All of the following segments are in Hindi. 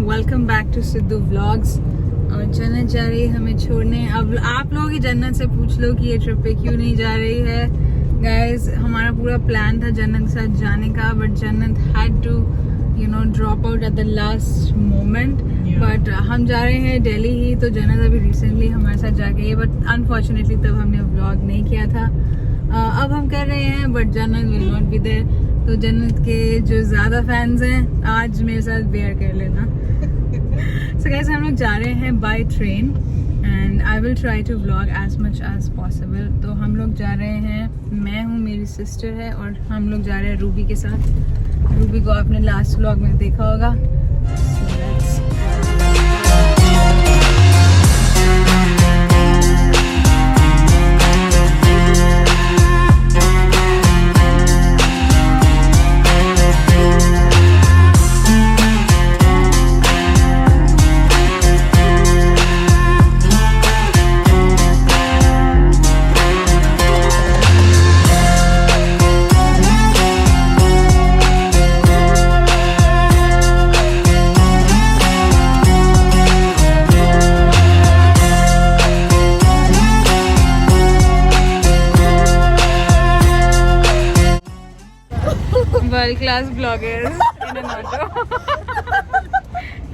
Welcome back to Sidhu vlogs. और जन्नत जा रही है हमें छोड़ने। अब आप लोग ही जन्नत से पूछ लो कि ये ट्रिप पे क्यों नहीं जा रही है। गाइस, हमारा पूरा प्लान था जन्नत के साथ जाने का, but Jannat had to drop out at the last moment. But हम जा रहे हैं दिल्ली ही, तो जन्नत अभी रिसेंटली हमारे साथ जा गई है, बट अनफॉर्चुनेटली तब हमने व्लॉग नहीं किया था। अब हम कर रहे हैं, बट जन्नत विल नॉट बी देयर। तो जन्नत के जो ज़्यादा फैंस हैं, आज मेरे साथ बेयर कर लेना। सो गाइस, हम लोग जा रहे हैं by train and I will try to vlog as much as possible. तो हम लोग जा रहे हैं, मैं हूँ, मेरी सिस्टर है, और हम लोग जा रहे हैं रूबी के साथ। रूबी को आपने लास्ट व्लॉग में देखा होगा। World class bloggers in an auto.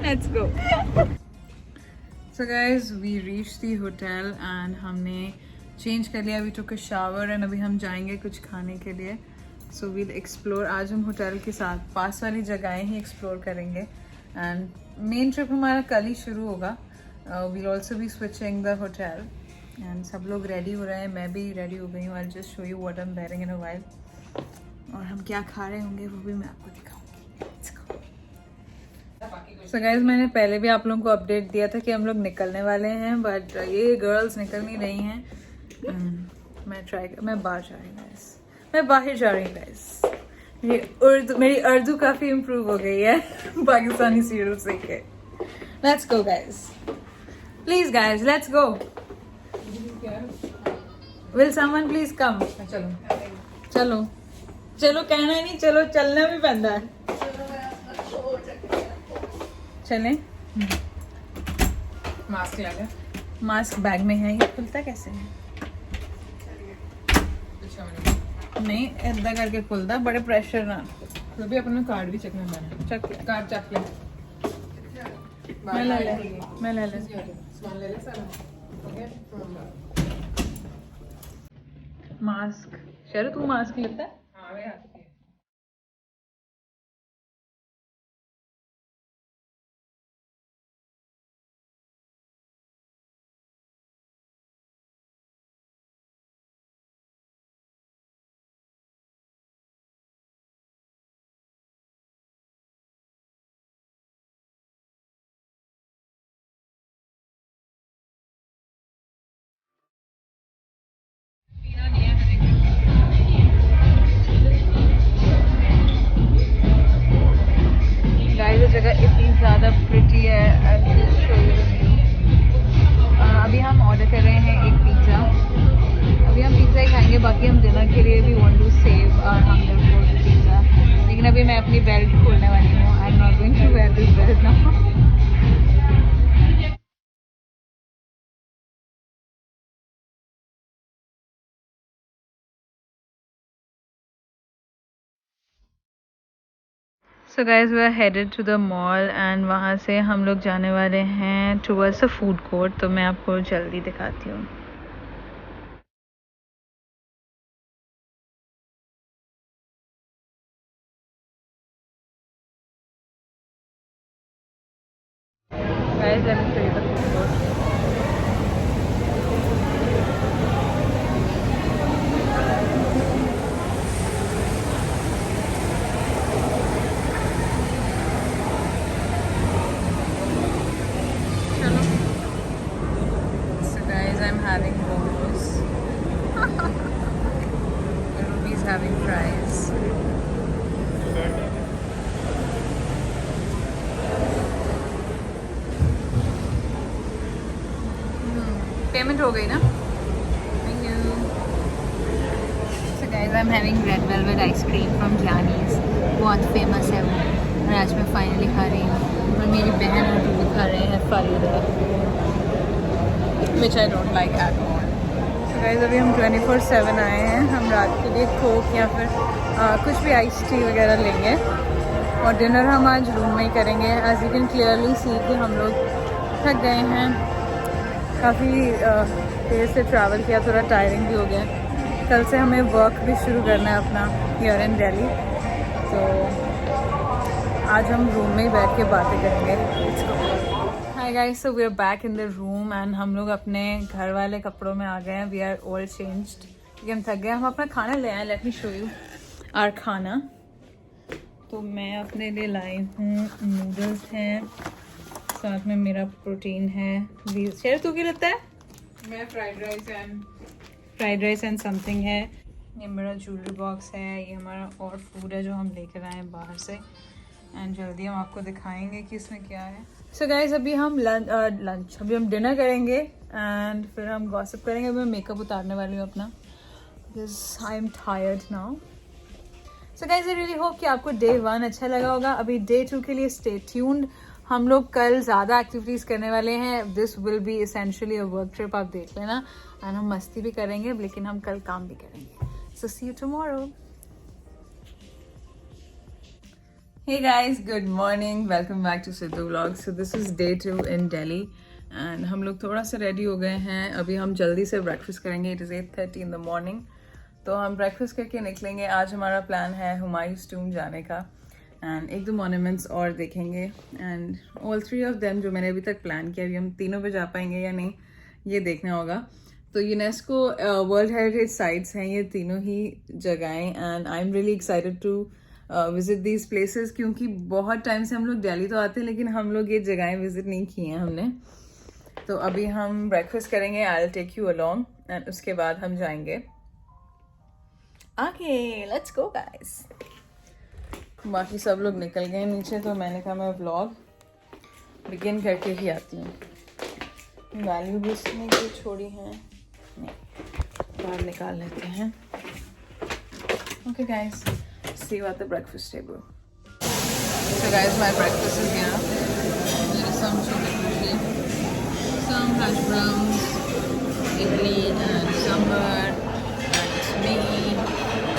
Let's go. So guys, we reached the hotel and हमने change कर लिया. We took a shower and अभी हम जाएंगे कुछ खाने के लिए. So we'll explore. आज हम होटल के साथ पास वाली जगहें ही explore करेंगे. And main trip हमारा कल ही शुरू होगा. We'll also be switching the hotel. And सब लोग ready हो रहे हैं. मैं भी ready हो गई हूँ. I'll just show you what I'm wearing in a while. और हम क्या खा रहे होंगे वो भी मैं आपको दिखाऊंगी। So guys, मैंने पहले भी आप लोगों को अपडेट दिया था कि हम लोग निकलने वाले हैं, बट ये गर्ल्स निकल नहीं रही हैं। मैं बाहर जा रही हूँ गाइस, मैं बाहर जा रही हूँ गाइस। मेरी उर्दू काफ़ी इम्प्रूव हो गई है पाकिस्तानी सीरियल देख के। Let's go guys, please guys, let's go. Will someone please come. चलो चलो चलो, कहना ही नहीं, चलो चलना भी पैंदा है। चलें। मास्क लगा, मास्क बैग में है। ये खुलता कैसे है? नहीं, इतना करके खुलता, बड़े प्रेशर ना। तो भी अपना कार्ड भी चेक में बना। चक ले, कार्ड चेक ले। मैं ले ले सामान ले ले सारा। ओके। मास्क, शरू तू मास्क लेता है? हाँ, वे आती है। गाइस, ये जगह इतनी ज़्यादा प्रिटी है। I'll just show you the view. अभी हम ऑर्डर कर रहे हैं एक पिज़्ज़ा। अभी हम पिज़्ज़ा ही खाएंगे, बाकी हम डिनर के लिए भी want to save our hunger for pizza. लेकिन अभी मैं अपनी बेल्ट खोलने वाली हूँ। I am not going to wear this belt now. So guys, we are headed to the mall and वहाँ से हम लोग जाने वाले हैं टूवर्ड्स द फूड कोर्ट। तो मैं आपको जल्दी दिखाती हूँ। Guys, late me show you the food court. Having momos. Ruby's having fries. Payment हो गई ना? Thank you. So guys I am having red velvet ice cream from जानीज, बहुत फेमस है वो, और आज मैं फाइनली खा रही हूँ। और मेरी बहन और भी खा रहे हैं falooda, which I don't like at all. So guys अभी हम 24/7 आए हैं। हम रात के लिए कोक या फिर कुछ भी आइस टी वगैरह लेंगे, और डिनर हम आज रूम में ही करेंगे। As you can clearly see कि हम लोग थक गए हैं, काफ़ी देर से ट्रैवल किया, थोड़ा टायरिंग भी हो गया। कल से हमें वर्क भी शुरू करना है अपना हियर इन दिल्ली, तो आज हम रूम में ही बैठ के बातें करेंगे। Hi guys, so we are back in the room and हम लोग अपने घर वाले कपड़ों में आ गए हैं। वी आर ऑल चेंज्ड क्योंकि हम थक गए। हम अपना खाना ले आए, let me show you our khana. तो मैं अपने लिए लाई हूँ नूडल्स हैं, साथ में मेरा प्रोटीन है। शेर तू क्या लेता है? मैं फ्राइड राइस एंड समथिंग है। ये मेरा ज्वेलरी बॉक्स है, ये हमारा और फूड है जो हम लेकर आए हैं बाहर से, एंड जल्दी हम आपको दिखाएंगे कि इसमें क्या है। सो गाइज अभी हम अभी हम डिनर करेंगे एंड फिर हम गॉसिप करेंगे। मैं मेकअप उतारने वाली हूँ अपना, because I am tired now. So guys I really hope कि आपको डे 1 अच्छा लगा होगा। अभी डे 2 के लिए स्टे ट्यून्ड। हम लोग कल ज़्यादा एक्टिविटीज़ करने वाले हैं। This will be essentially a work trip, आप देख लेना। एंड हम मस्ती भी करेंगे, लेकिन हम कल काम भी करेंगे। So see you tomorrow. Hey guys, good morning. Welcome back to Sidhu Vlogs. So this is day 2 in Delhi and हम लोग थोड़ा सा रेडी हो गए हैं। अभी हम जल्दी से ब्रेकफास्ट करेंगे। It is 8:30 in the morning. तो हम ब्रेकफास्ट करके निकलेंगे। आज हमारा प्लान है हुमायूंस टूम जाने का एंड 1-2 मॉन्यूमेंट्स और देखेंगे। एंड ऑल 3 ऑफ देम जो मैंने अभी तक प्लान किया, अभी हम तीनों पे जा पाएंगे या नहीं ये देखना होगा। तो यूनेस्को वर्ल्ड हेरिटेज साइट्स हैं ये तीनों ही जगहें, and I am really excited to visit these places, क्योंकि बहुत टाइम से हम लोग दिल्ली तो आते हैं लेकिन हम लोग ये जगहें विजिट नहीं की हैं हमने। तो अभी हम ब्रेकफास्ट करेंगे, I will take you along, and उसके बाद हम जाएंगे। Okay let's go guys. बाकी सब लोग निकल गए नीचे, तो मैंने कहा मैं व्लॉग बिगिन करके ही आती हूँ। वैल्यू भी इसमें जो छोड़ी हैं नहीं, बाहर निकाल लेते हैं। Okay guys, see you at the breakfast table. So guys, my breakfast is here. There is some chole bhature, some hash browns, idli and sambar, and it's me.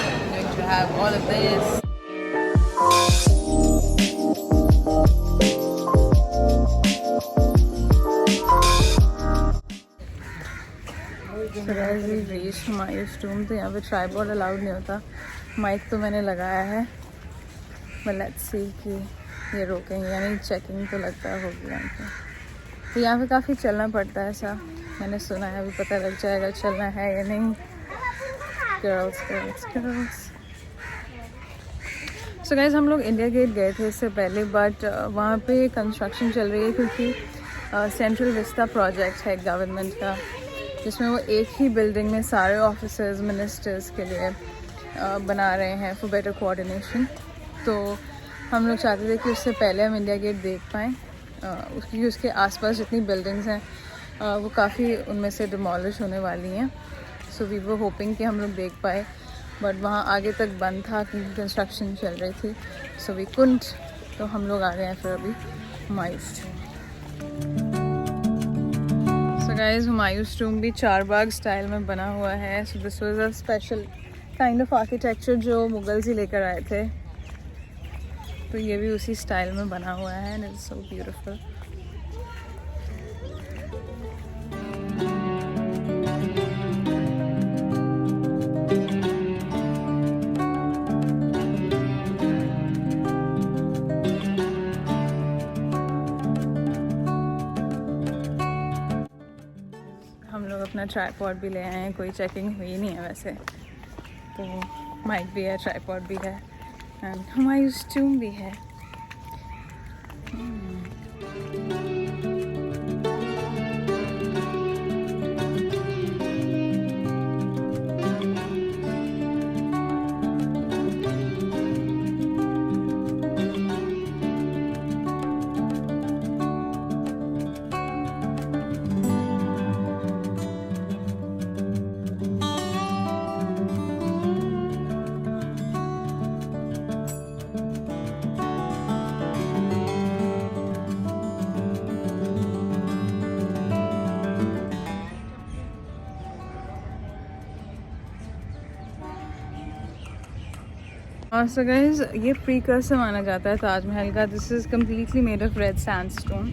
I'm going to have all of this. So guys, we reached Humayun's tomb. तो यहाँ पे ट्राइपॉड अलाउड नहीं होता। माइक तो मैंने लगाया है, बट लेट्स सी कि ये रोकेंगे या नहीं। चेकिंग तो लगता है होगी यहाँ पे। तो यहाँ पे काफ़ी चलना पड़ता है, ऐसा मैंने सुना है। अभी पता लग जाएगा चलना है या नहीं। Girls girls girls. So guys, हम लोग इंडिया गेट गए थे इससे पहले, बट वहाँ पे कंस्ट्रक्शन चल रही है क्योंकि सेंट्रल विस्टा प्रोजेक्ट है गवर्नमेंट का, जिसमें वो एक ही बिल्डिंग में सारे ऑफिसर्स मिनिस्टर्स के लिए बना रहे हैं फॉर बेटर कोऑर्डिनेशन। तो हम लोग चाहते थे कि उससे पहले हम इंडिया गेट देख पाएँ, क्योंकि उसके आसपास जितनी बिल्डिंग्स हैं वो काफ़ी उनमें से डिमोलिश होने वाली हैं। सो वी वर होपिंग कि हम लोग देख पाए, बट वहाँ आगे तक बंद था क्योंकि कंस्ट्रक्शन चल रही थी। सो वी कुंट, तो हम लोग आ गए हैं फिर अभी हुमायूंस टूम। सो गाइस, हुमायूंस टूम भी चारबाग स्टाइल में बना हुआ है। So this was a special kind of architecture जो मुगल्स ही लेकर आए थे, तो ये भी उसी स्टाइल में बना हुआ है एंड इट्स सो ब्यूटीफुल। हम लोग अपना ट्राइपॉड भी ले आए हैं, कोई चेकिंग हुई नहीं है वैसे। तो माइक भी है, ट्राइपॉड भी है एंड हुमायूंस टूम भी है। और सो गाइस ये प्रीकर्सर माना जाता है ताजमहल का। This is completely made of red sandstone,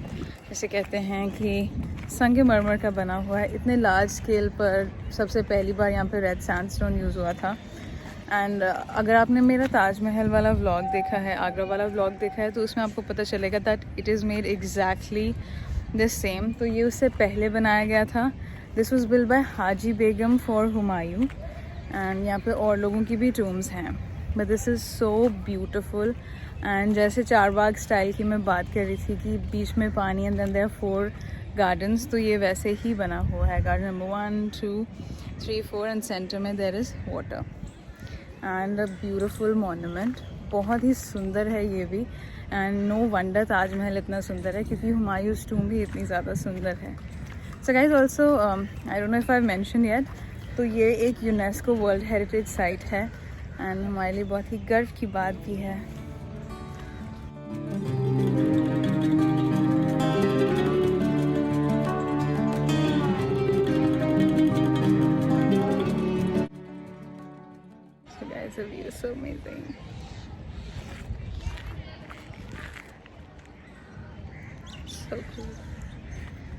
जिसे कहते हैं कि संगमरमर का बना हुआ है। इतने लार्ज स्केल पर सबसे पहली बार यहाँ पे रेड सैंडस्टोन यूज़ हुआ था। एंड अगर आपने मेरा ताजमहल वाला व्लॉग देखा है, आगरा वाला व्लॉग देखा है, तो उसमें आपको पता चलेगा that it is made exactly the same. तो ये उससे पहले बनाया गया था। This was build by Haji Begum for Humayun. And यहाँ पे और लोगों की भी टूम्स हैं, but this is so beautiful. And जैसे चारबाग स्टाइल की मैं बात कर रही थी कि बीच में पानी एंड देन देयर 4 गार्डन्स, तो ये वैसे ही बना हुआ है। गार्डन नंबर 1, 2, 3, 4 एंड सेंटर में there is water and a beautiful monument. बहुत ही सुंदर है ये भी। एंड नो वंडर ताजमहल इतना सुंदर है, क्योंकि हुमायूंस टूम भी इतनी ज़्यादा सुंदर है। So guys also I don't know if I mention yet, तो ये एक यूनेस्को वर्ल्ड हेरिटेज साइट है एंड हमारे लिए बहुत ही गर्व की बात भी है। So guys, the view is so amazing. So cool.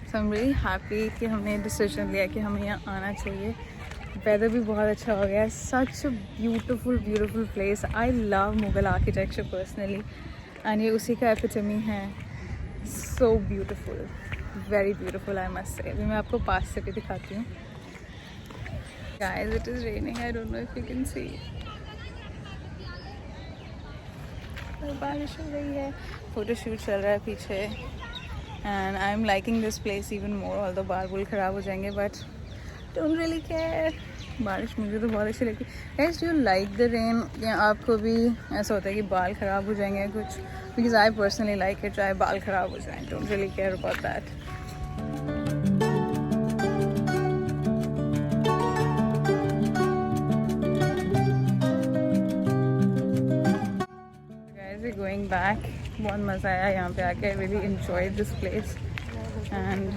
So I'm really happy कि हमने डिसीजन लिया कि हमें यहाँ आना चाहिए। वेदर भी बहुत अच्छा हो गया है। Such a beautiful beautiful place. I love Mughal architecture personally and ये उसी का एपिटमी है। So beautiful, very beautiful I must say. अभी मैं आपको पास से भी दिखाती हूँ। Guys, it is raining. I don't know if you can see. बारिश हो रही है, फोटोशूट चल रहा है पीछे and I am liking this place even more. Although बाल बुल ख़राब हो जाएंगे बट डोंट रियली केयर। बारिश मुझे तो बहुत अच्छी लगती है। Guys, do you like the rain? या आपको भी ऐसा होता है कि बाल ख़राब हो जाएंगे कुछ? Because I personally like it, चाहे बाल ख़राब हो जाए, don't really care about that. Going back, बहुत मज़ा आया यहाँ पे आके। I really enjoyed this place and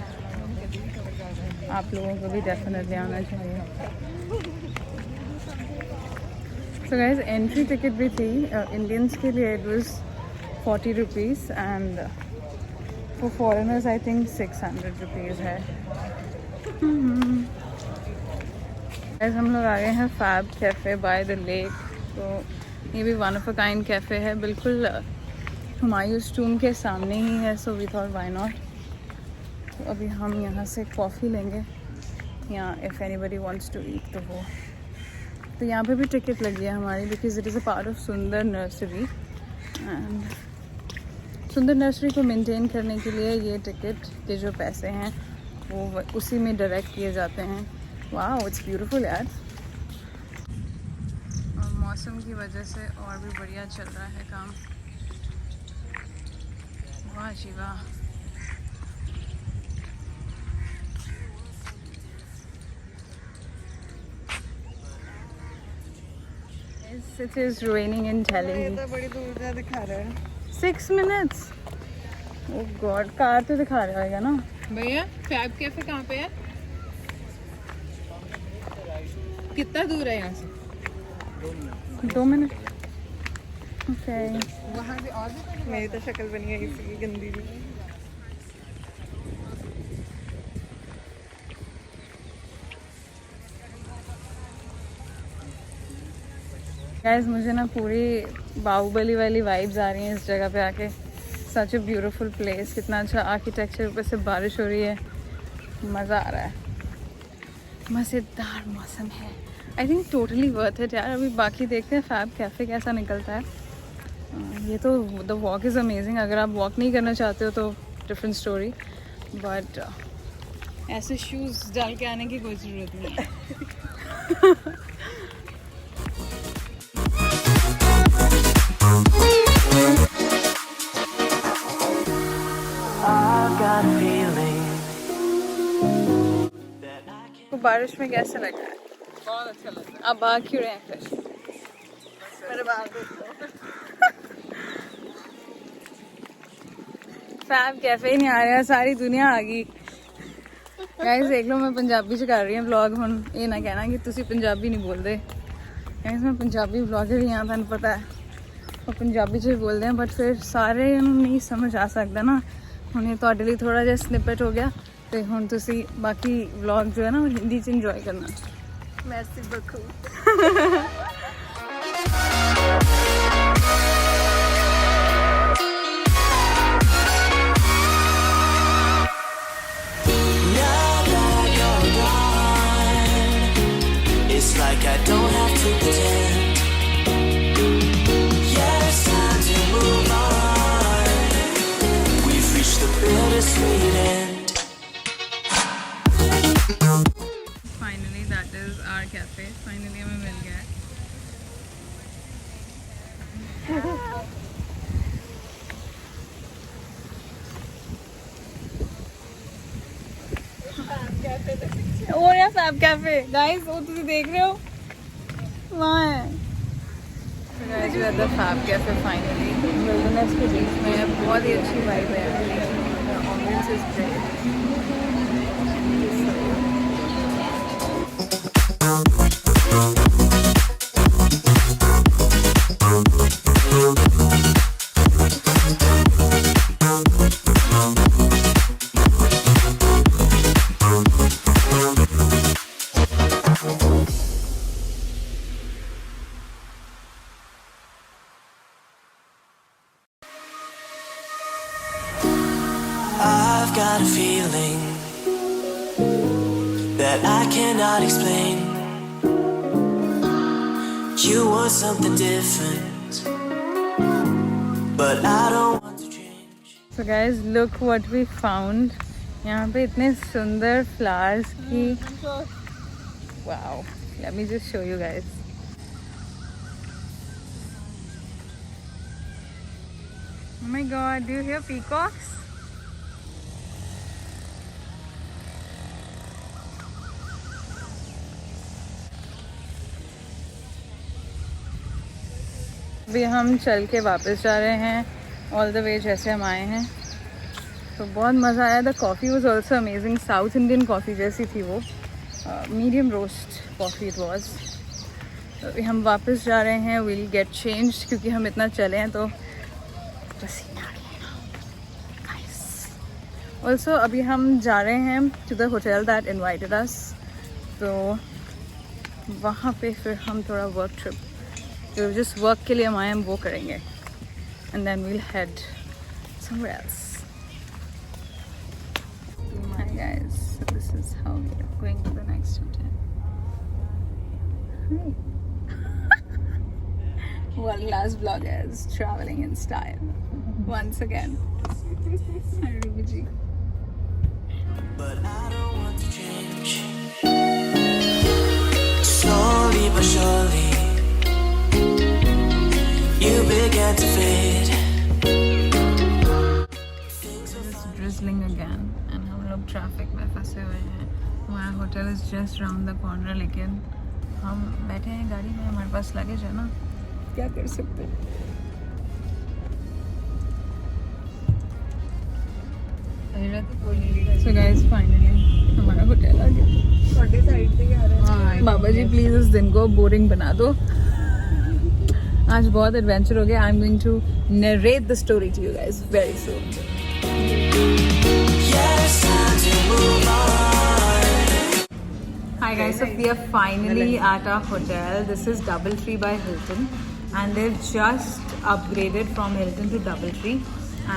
आप लोगों को भी डेफिनेटली आना चाहिए। सो गाइस, एंट्री टिकट भी थी इंडियंस के लिए। It was 40 rupees and for foreigners I think 600 rupees है। गाइस, हम लोग आ गए हैं fab cafe by the lake. तो ये भी one of a kind cafe है, बिल्कुल हुमायूंस टूम के सामने ही है। So we thought why not. तो अभी हम यहाँ से कॉफ़ी लेंगे या if anybody wants to eat तो यहाँ पे भी टिकट लगी है हमारी, because it is a part of सुंदर नर्सरी। एंड सुंदर नर्सरी को मेंटेन करने के लिए ये टिकट के जो पैसे हैं वो उसी में डायरेक्ट किए जाते हैं। वाह, इट्स ब्यूटीफुल यार। मौसम की वजह से और भी बढ़िया चल रहा है काम। वाह जी वाह। It is raining in Delhi. तो बड़ी दूर से दिखा रहा है। 6 minutes. Oh God, कार तो दिखा रहा होगा ना भैया। फैब कैफे कहाँ पे है? कितना दूर है यहाँ से? 2 मिनट। ओके। वहाँ से और भी मेरी तो शक्ल बनी है इसी गंदी भी। गाइस, मुझे ना पूरी बाहुबली वाली वाइब्स आ रही हैं इस जगह पे आके। सच अ ब्यूटीफुल प्लेस, कितना अच्छा आर्किटेक्चर, ऊपर से बारिश हो रही है, मज़ा आ रहा है। मज़ेदार मौसम है। I think totally worth it यार। अभी बाकी देखते हैं फैब कैफ़े कैसा निकलता है। ये तो द वॉक इज़ अमेजिंग। अगर आप वॉक नहीं करना चाहते हो तो डिफरेंट स्टोरी, बट ऐसे शूज़ डाल के आने की कोई ज़रूरत नहीं है। तो बारिश में कैसा लग रहा है? बहुत अच्छा लग रहा है। आप भाग क्यों रहे हैं फिर? मेरे बाल फैब कैफे नहीं आ रहा, सारी दुनिया आ गई। गाइस देख लो, मैं पंजाबी च कर रही हूँ व्लॉग। हुण ये ना कहना कि तुसी पंजाबी नहीं बोलते। गाइस मैं पंजाबी ब्लॉगर ही हाँ तुहानू पता है और पंजाबी च बोलते हैं बट फिर सारे नहीं समझ आ सकता ना ਹੁਣ ਇਹ ਤੁਹਾਡੇ ਲਈ ਥੋੜਾ ਜਿਹਾ ਸਨਿਪਟ ਹੋ ਗਿਆ ਤੇ ਹੁਣ ਤੁਸੀਂ ਬਾਕੀ ਵਲੌਗ ਜੋ ਹੈ ਨਾ ਉਹ ਹਿੰਦੀ ਚ ਇੰਜੋਏ ਕਰਨਾ Merci beaucoup. It's like I don't have to pretend. Yeah, it's time to move on. We've reached the bittersweet end. Finally that is our cafe finally हमें मिल गया है और यार फैब कैफे गाइस वो तुम देख रहे हो वहाँ है guys we are the fab cafe finally wilderness के बीच में बहुत ही अच्छी वाइब है ambience is great I've got a feeling that I cannot explain. You want something different, but I don't want to change. So guys, look what we found. यहाँ पे इतने सुंदर flowers की wow. Let me just show you guys. Oh my god, do you hear peacocks? अभी हम चल के वापस जा रहे हैं ऑल द वे जैसे हम आए हैं तो बहुत मज़ा आया the coffee was also amazing south Indian coffee जैसी थी वो medium roast coffee it was अभी हम वापस जा रहे हैं विल गेट चेंज क्योंकि हम इतना चले हैं तो पसीना आ गया ऑल्सो अभी हम जा रहे हैं to the hotel that invited us तो वहाँ पे फिर हम थोड़ा वर्क ट्रिप जो जिस वर्क के लिए हम आए हम वो करेंगे and then we'll head somewhere else Hi guys, so this is how we are going to the next hotel. Hi. World class vloggers traveling in style once again. Hi Ruby. But I don't want to change. Slowly but surely, you began to fade. It's drizzling again and हम लोग ट्रैफिक में फंसे हुए हैं हमारा hotel is just round the corner लेकिन हम बैठे हैं गाड़ी में हमारे पास लगेज है ना क्या कर सकते हैं सो गाइस फाइनली हमारा होटल आ गया थोड़ी साइड से ही आ रहा है. बाबा जी प्लीज इस दिन को बोरिंग बना दो आज बहुत एडवेंचर हो गया I am going to narrate the story to you guys very soon Yes, time to move on. Hi guys, so we are finally at our hotel. This is Doubletree by Hilton and they've just upgraded from Hilton to Doubletree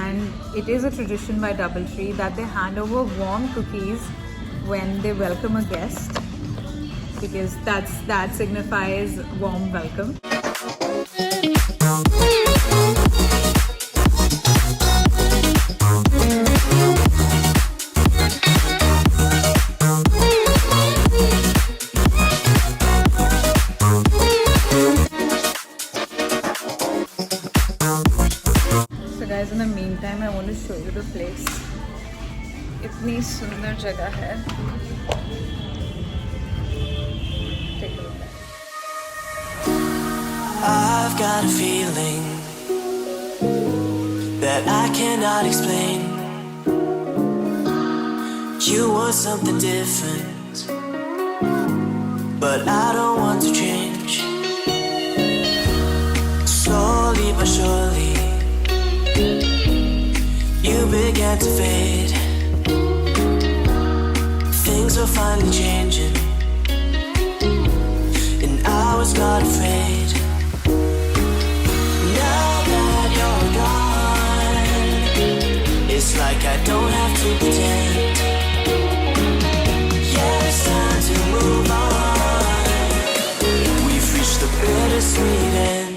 and it is a tradition by Doubletree that they hand over warm cookies when they welcome a guest because that signifies warm welcome. In the meantime, I want to show you the place. इतनी सुंदर जगह है. Take a look. I've got a feeling that I cannot explain. You want something different, but I don't want to change. but surely you began to fade. Things were finally changing, and I was not afraid. Now that you're gone, it's like I don't have to pretend. Yeah, it's time to move on. We've reached the bittersweet end.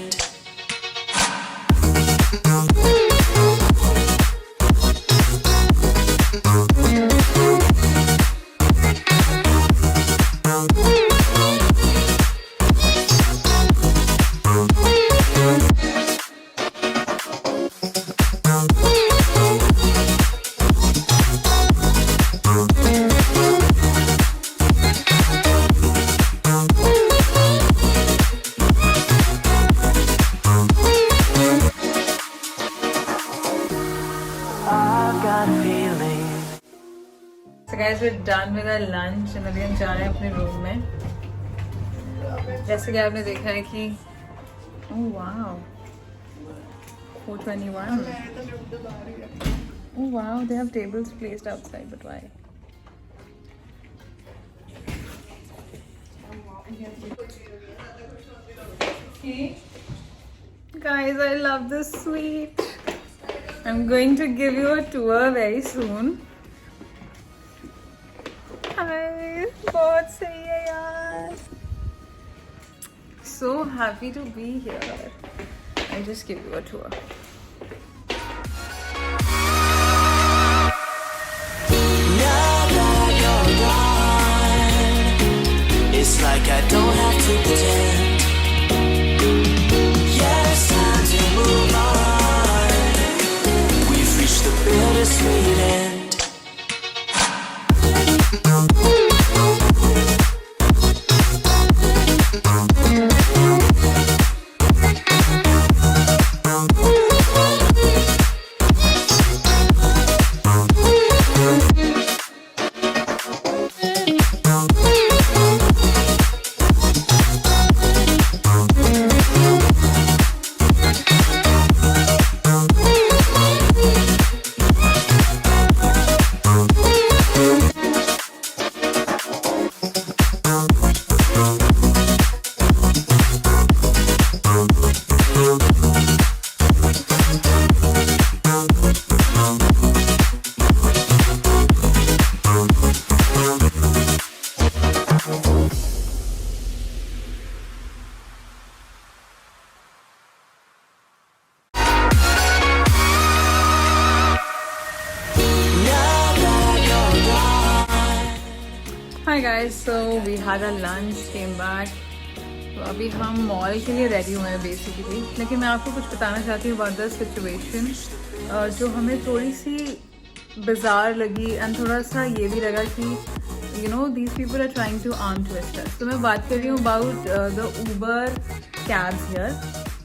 So guys, we're done with our lunch and अभी हम जा रहे हैं अपने रूम में. जैसे कि आपने देखा है कि oh wow 421. Oh wow, they have tables placed outside, but why? Guys, I love this suite. I'm going to give you a tour very soon. Hi, बहुत सही है यार. So happy to be here. I'll just give you a tour. Now that you're gone, it's like I don't have to pretend. Yeah, it's time to move on. We've reached the bittersweet end. Hi guys, so we had a lunch, came back. तो अभी हम मॉल के लिए रेडी हुए हैं बेसिकली. लेकिन मैं आपको कुछ बताना चाहती हूँ अबाउट द सिचुएशन जो हमें थोड़ी सी बिजार लगी एंड थोड़ा सा ये भी लगा कि you know these people are trying to arm twist us. तो मैं बात कर रही हूँ about the Uber cabs here.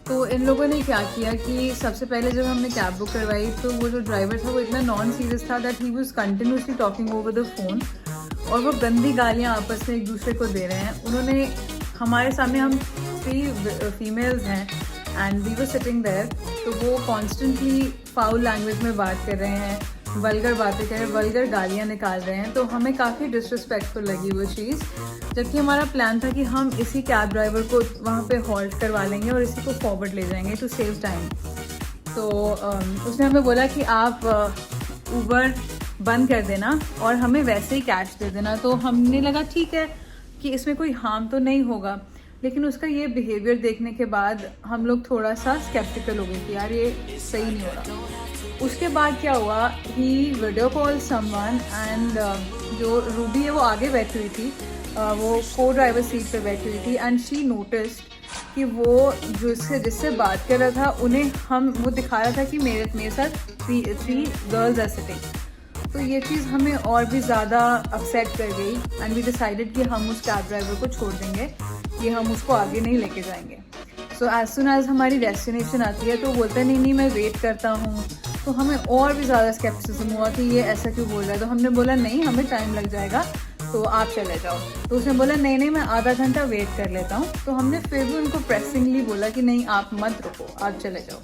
तो इन लोगों ने क्या किया कि सबसे पहले जब हमने कैब बुक करवाई तो वो जो ड्राइवर था वो इतना नॉन सीरियस था that he was continuously talking over the phone और वो गंदी गालियाँ आपस में एक दूसरे को दे रहे हैं. उन्होंने हमारे सामने, हम 3 फीमेल्स हैं and we were sitting there, तो वो कॉन्स्टेंटली फाउल लैंग्वेज में बात कर रहे हैं, वल्गर बातें कर रहे हैं, वल्गर गालियाँ निकाल रहे हैं. तो हमें काफ़ी डिसरिस्पेक्टफुल लगी वो चीज़. जबकि हमारा प्लान था कि हम इसी कैब ड्राइवर को वहाँ पे हॉल्ट करवा लेंगे और इसी को फॉरवर्ड ले जाएंगे टू सेव टाइम. तो उसने हमें बोला कि आप ऊबर बंद कर देना और हमें वैसे ही कैश दे देना. तो हमने लगा ठीक है कि इसमें कोई हार्म तो नहीं होगा. लेकिन उसका ये बिहेवियर देखने के बाद हम लोग थोड़ा सा स्केप्टिकल हो गए कि यार ये सही नहीं हो रहा. उसके बाद क्या हुआ, ही वीडियो कॉल समवन एंड जो रूबी है वो आगे बैठी हुई थी, वो को ड्राइवर सीट पे बैठी हुई थी एंड शी नोटिस्ड कि वो जिससे बात कर रहा था उन्हें वो दिखा रहा था कि मेरे साथ 3 गर्ल्स आर सिटिंग. तो ये चीज़ हमें और भी ज़्यादा अपसेट कर गई एंड वी डिसाइडेड कि हम उस कैब ड्राइवर को छोड़ देंगे, कि हम उसको आगे नहीं लेके जाएंगे. सो एज सुन एज हमारी डेस्टिनेशन आती है तो बोलता है नहीं मैं वेट करता हूँ. तो हमें और भी ज़्यादा स्केप्टिसिज्म हुआ कि ये ऐसा क्यों बोल रहा है. तो हमने बोला नहीं, हमें टाइम लग जाएगा, तो आप चले जाओ। तो उसने बोला नहीं नहीं, मैं आधा घंटा वेट कर लेता हूँ। तो हमने फिर भी उनको प्रेसिंगली बोला कि नहीं आप मत रुको, आप चले जाओ।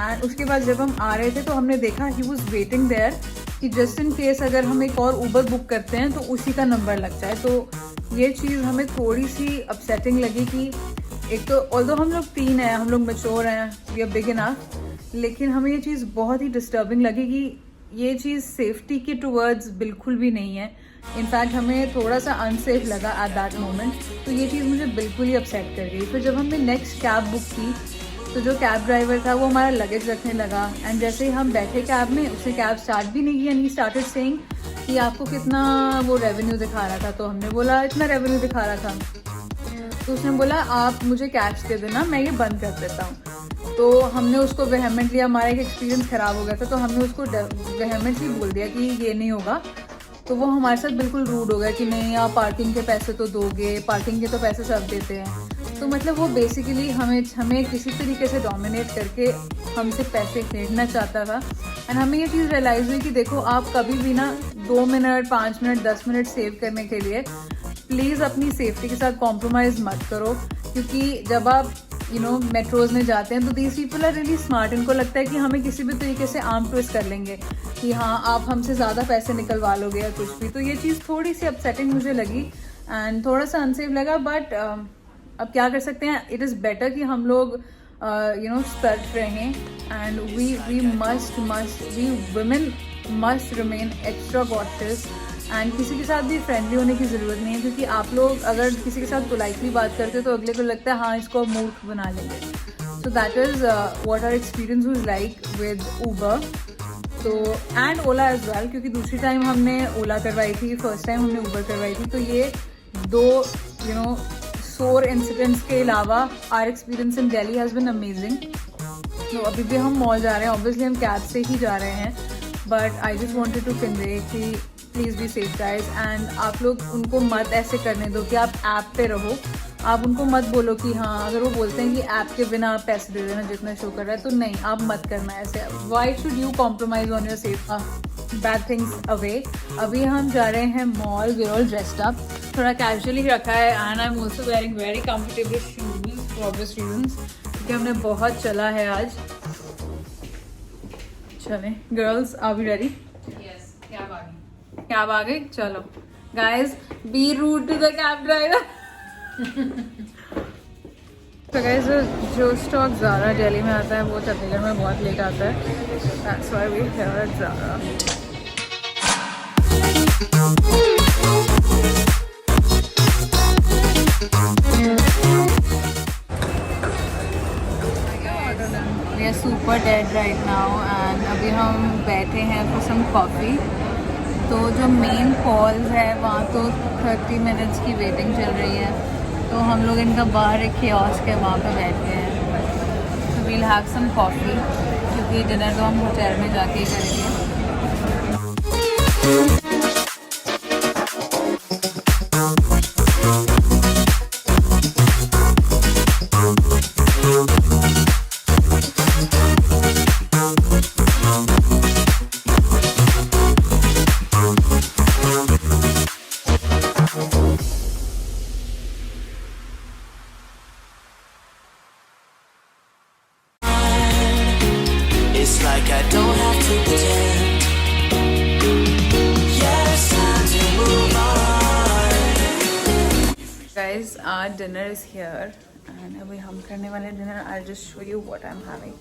एंड उसके बाद जब हम आ रहे थे तो हमने देखा ही वॉज वेटिंग देयर कि जस्ट इन केस अगर हम एक और ऊबर बुक करते हैं तो उसी का नंबर लग जाए। तो ये चीज़ हमें थोड़ी सी अपसेटिंग लगी कि एक तो ऑल्दो हम लोग 3 हैं, हम लोग मैच्योर हैं, वी आर बिग इनफ, लेकिन हमें ये चीज़ बहुत ही डिस्टर्बिंग लगी कि ये चीज़ सेफ्टी के टुवर्ड्स बिल्कुल भी नहीं है। इनफैक्ट हमें थोड़ा सा अनसेफ लगा एट दैट मोमेंट। तो ये चीज़ मुझे बिल्कुल ही अपसेट कर गई। फिर जब हमने नेक्स्ट कैब बुक की तो जो कैब ड्राइवर था वो हमारा लगेज रखने लगा। एंड जैसे ही हम बैठे कैब में, उसने कैब स्टार्ट भी नहीं किया, एंड ही स्टार्टेड सेइंग कि आपको कितना वो रेवेन्यू दिखा रहा था। तो हमने बोला इतना रेवेन्यू दिखा रहा था। तो उसने बोला आप मुझे कैश दे देना, मैं ये बंद कर देता हूँ। तो हमने उसको वेहेमेंटली, हमारा एक एक्सपीरियंस ख़राब हो गया था तो हमने उसको वेहेमेंटली बोल दिया कि ये नहीं होगा। तो वो हमारे साथ बिल्कुल रूड हो गया कि नहीं आप पार्किंग के पैसे तो दोगे, पार्किंग के तो पैसे सब देते हैं। तो मतलब वो बेसिकली हमें किसी तरीके से डोमिनेट करके हमसे पैसे खरीदना चाहता था। एंड हमें ये चीज़ रियलाइज़ हुई कि देखो आप कभी भी ना 2 मिनट 5 मिनट 10 मिनट सेव करने के लिए प्लीज़ अपनी सेफ्टी के साथ कॉम्प्रोमाइज़ मत करो। क्योंकि जब आप मेट्रोज में जाते हैं तो these people are really smart. इनको लगता है कि हमें किसी भी तरीके से आर्म ट्विस्ट कर लेंगे कि हाँ आप हमसे ज़्यादा पैसे निकलवा लोगे या कुछ भी। तो ये चीज़ थोड़ी सी अपसेटिंग मुझे लगी एंड थोड़ा सा अनसेफ लगा। बट अब क्या कर सकते हैं, इट इज़ बेटर कि हम लोग सतर्क रहें। And we women must remain extra cautious. And किसी के साथ भी फ्रेंडली होने की ज़रूरत नहीं है, क्योंकि आप लोग अगर किसी के साथ पोलाइटली बात करते हो तो अगले को लगता है हाँ इसको मूर्ख बना लेंगे। So that is what our experience was like with Uber तो एंड ओला एज वेल, क्योंकि दूसरी टाइम हमने ओला करवाई थी, फर्स्ट टाइम हमने ऊबर करवाई थी। तो ये 2 सोर इंसिडेंट्स के अलावा our experience in Delhi has been amazing. तो अभी भी हम मॉल जा रहे हैं, ऑब्वियसली हम कैब से ही जा रहे हैं, but I just wanted to convey कि please be safe guys. And आप लोग उनको मत ऐसे करने दो कि आप ऐप पे रहो। आप उनको मत बोलो कि हाँ, अगर वो बोलते हैं कि ऐप के बिना आप पैसे दे देना जितना शो कर रहा है, तो नहीं, आप मत करना ऐसे। Why should you compromise on your safe bad things away. अभी हम जा रहे हैं mall, we all dressed up, थोड़ा कैजुअली रखा है। And I am also wearing very comfortable shoes for obvious reasons, क्योंकि हमने बहुत चला है आज। चलें girls, are we ready? Yes, cab आ गई, चलो guys be rude to the cab driver. तो गाइज जो स्टॉक ज़ारा दिल्ली में आता है वो चंडीगढ़ में बहुत लेट आता है। That's why we here at Zara. We are super dead right now and अभी हम बैठे हैं for some coffee। तो जो मेन फॉल्स है वहाँ तो 30 मिनट्स की वेटिंग चल रही है। तो हम लोग इनका बाहर एक कियोस्क है वहाँ पे बैठ गए हैं। तो वील हैव सम कॉफ़ी, क्योंकि डिनर तो हम होटल में जाके ही करेंगे। It's like I don't have to pretend. Yeah, it's time to move on. Guys, our dinner is here and अभी हम करने वाले dinner. I'll just show you what I'm having.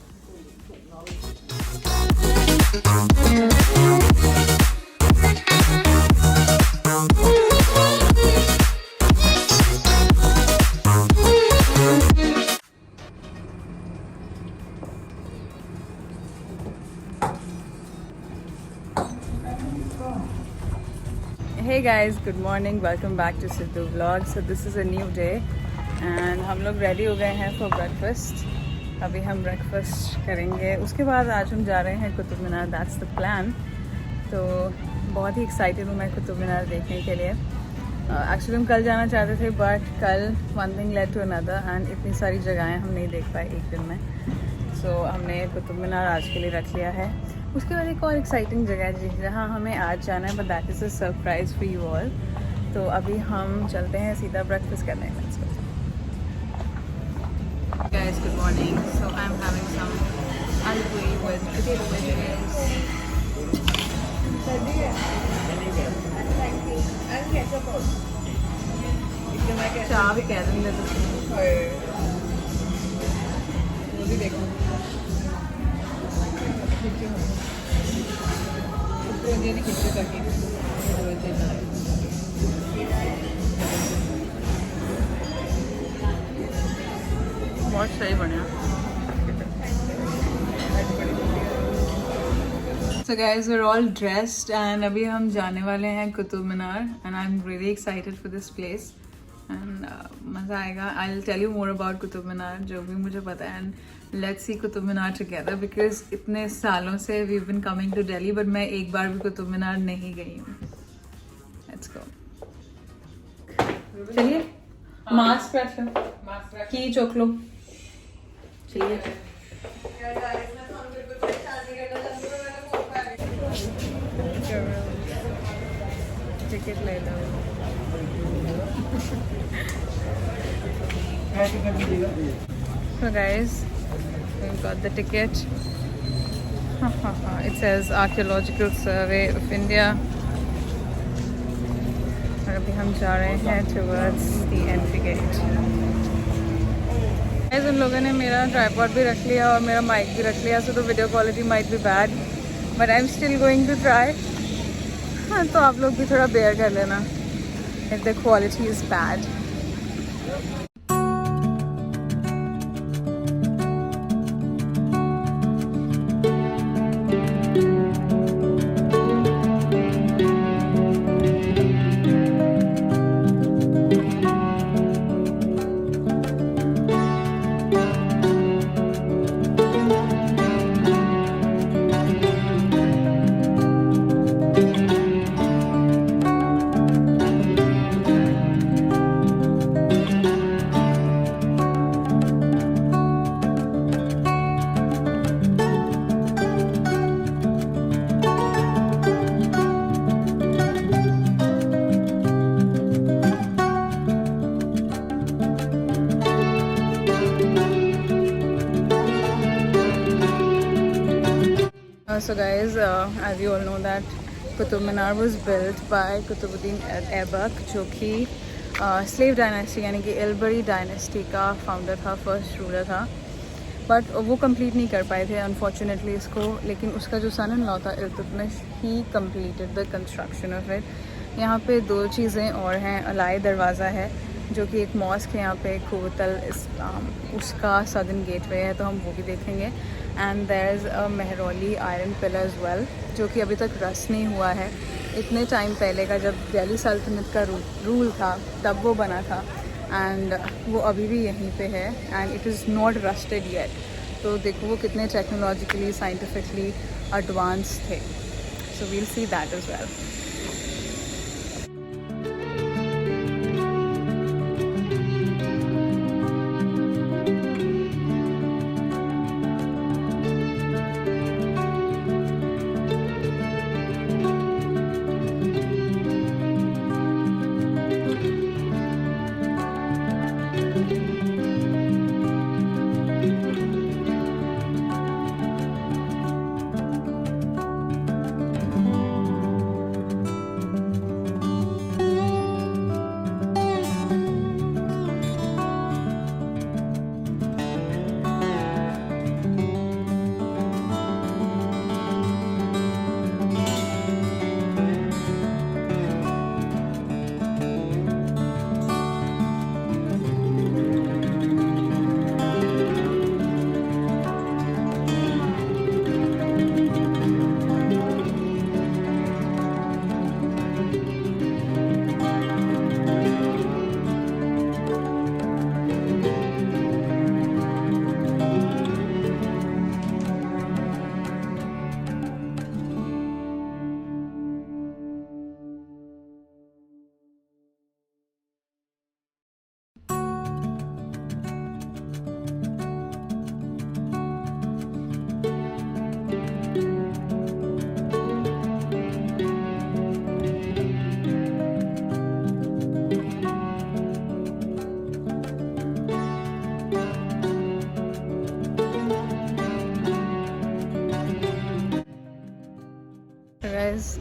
Hey guys, good morning, welcome back to Sidhu Vlog. So this is a new day and हम लोग रेडी हो गए हैं for breakfast. अभी हम breakfast करेंगे, उसके बाद आज हम जा रहे हैं Qutub Minar, that's the plan. तो बहुत ही एक्साइटेड हूँ मैं कुतुब मीनार देखने के लिए। एक्चुअली हम कल जाना चाहते थे बट कल one thing led to another and इतनी सारी जगहें हम नहीं देख पाए एक दिन में। So हमने कुतुब मीनार आज के लिए रख लिया है। उसके बाद एक और एक्साइटिंग जगह है जहाँ हमें आज जाना है, but that is a surprise for you all. तो अभी हम चलते हैं सीधा ब्रेकफास्ट करने। Guys, good morning. So I'm having some aloo with potato wedges. चाह भी कह देंगे तो वो भी देखो खिंचे ताकि बहुत सही बना। So guys, we're all dressed and अभी हम जाने वाले हैं Qutub Minar and I'm really excited for this place and मज़ा आएगा। I'll tell you more about Qutub Minar जो भी मुझे पता है and let's see Qutub Minar together because इतने सालों से we've been coming to Delhi but मैं एक बार भी कुतुब मीनार नहीं गई हूँ। Let's go। चलिए मास्क रख लो, की चोक लो, चलिए। टिकट ले लो। So guys, we've got the ticket. It says Archaeological Survey of India. और अभी हम जा रहे हैं towards the entry gate. Guys, उन लोगों ने मेरा ट्राइपॉड भी रख लिया और मेरा माइक भी रख लिया, so the video quality might be bad, but I'm still going to try. हाँ, तो आप लोग भी थोड़ा bear कर लेना if the quality is bad. So guys, as you all know that Qutub Minar was built by Qutbuddin Aibak, जो कि slave dynasty यानी कि एल्बरी डायनेस्टी का फाउंडर था, फर्स्ट रूलर था, बट वो कंप्लीट नहीं कर पाए थे अनफॉर्चुनेटली इसको, लेकिन उसका जो सन इन लॉ था इल्तुतमिश ही completed the construction of it. यहाँ पे दो चीज़ें और हैं, अलाई दरवाज़ा है जो कि एक मॉस्क है यहाँ पे, खूतल इस्लाम, उसका सदर्न गेटवे है तो हम वो भी देखेंगे। And there is a Mehrauli iron pillar as well जो कि अभी तक रस्ट नहीं हुआ है। इतने टाइम पहले का जब दिल्ली सल्तनत का रूल था तब वो बना था एंड वो अभी भी यहीं पे है and it is not rusted yet. तो देखो वो कितने टेक्नोलॉजिकली साइंटिफिकली एडवांस थे। So we'll see that as well.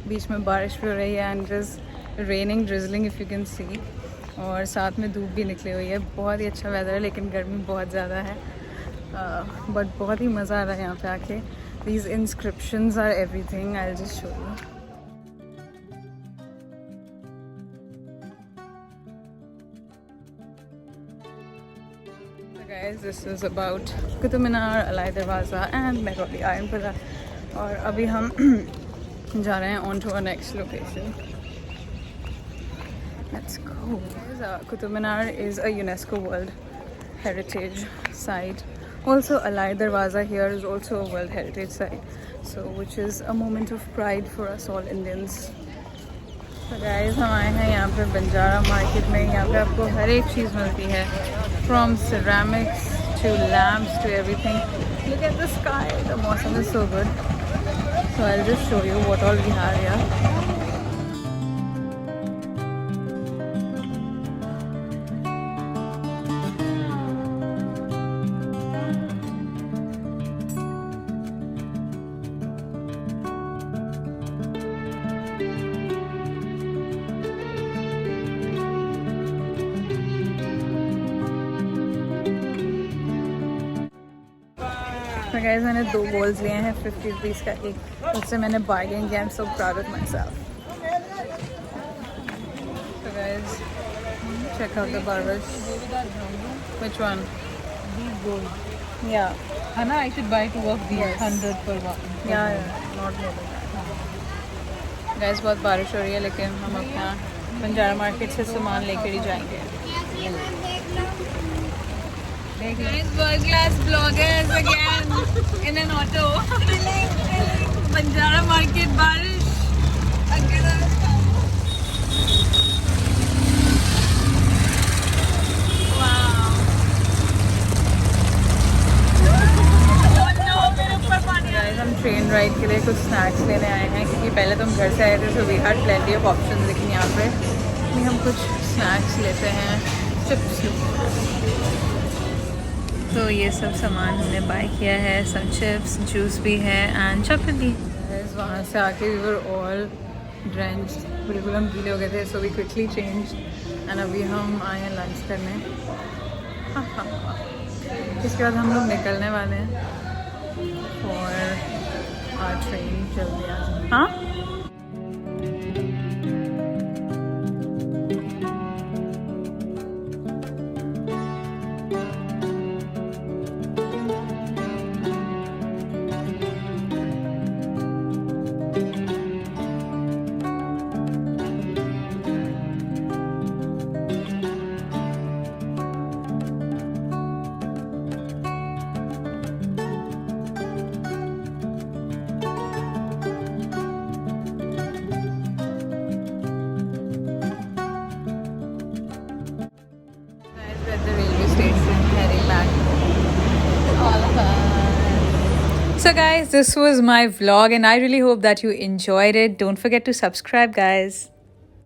बीच में बारिश भी हो रही है and is raining drizzling if you can see, और साथ में धूप भी निकली हुई है। बहुत ही अच्छा वेदर है लेकिन गर्मी बहुत ज़्यादा है, बट बहुत ही मज़ा आ रहा है यहाँ पे आके। These inscriptions are everything. I'll just show you. So guys, this is about Qutub Minar, Alai Darwaza and Mehrauli Iron Pillar. और अभी हम जा रहे हैं on to our next location. Let's go. Qutub Minar is a UNESCO World Heritage Site. Also, Alai Darwaza here is also a World Heritage Site, so which is a moment of pride for us all Indians. So guys, हम आए हैं यहाँ पे बंजारा मार्केट में। यहाँ पे आपको हर एक चीज़ मिलती है, from ceramics to lamps to everything. Look at the sky. The मौसम is so good. So I'll just show you what all we have here. तो गाइस मैंने 2 बॉल्स लिए हैं 50 रुपीज़ का एक, उससे मैंने बार्गेन किया। I am so proud of my self. तो guys check out the barbers. Which one? These gold. Yeah. Hana, I should buy 2 of these. Yes. 100 per one. Yeah, not more than that. Guys बहुत बारिश हो रही है लेकिन हम अपना बंजारा मार्केट से सामान लेकर ही जाएंगे। Guys, world class bloggers again in an auto. Banjara market बारिश again. हम ट्रेन राइड के लिए कुछ स्नैक्स लेने आए हैं क्योंकि पहले तो हम घर से आए थे, so we had plenty of options, लेकिन यहाँ पे हम कुछ स्नैक्स लेते हैं, चिप्स। तो ये सब सामान हमने बाय किया है, सम चिप्स, जूस भी है एंड चॉकलेट भी। वहाँ से आके वी वर ऑल ड्रेंच्ड, बिल्कुल हम गीले हो गए थे, so we quickly change and अभी हम आए हैं लंच करने। इसके बाद हम लोग निकलने वाले हैं और ट्रेन जल्दी आ जाए। हाँ So guys, this was my vlog and I really hope that you enjoyed it. Don't forget to subscribe, guys.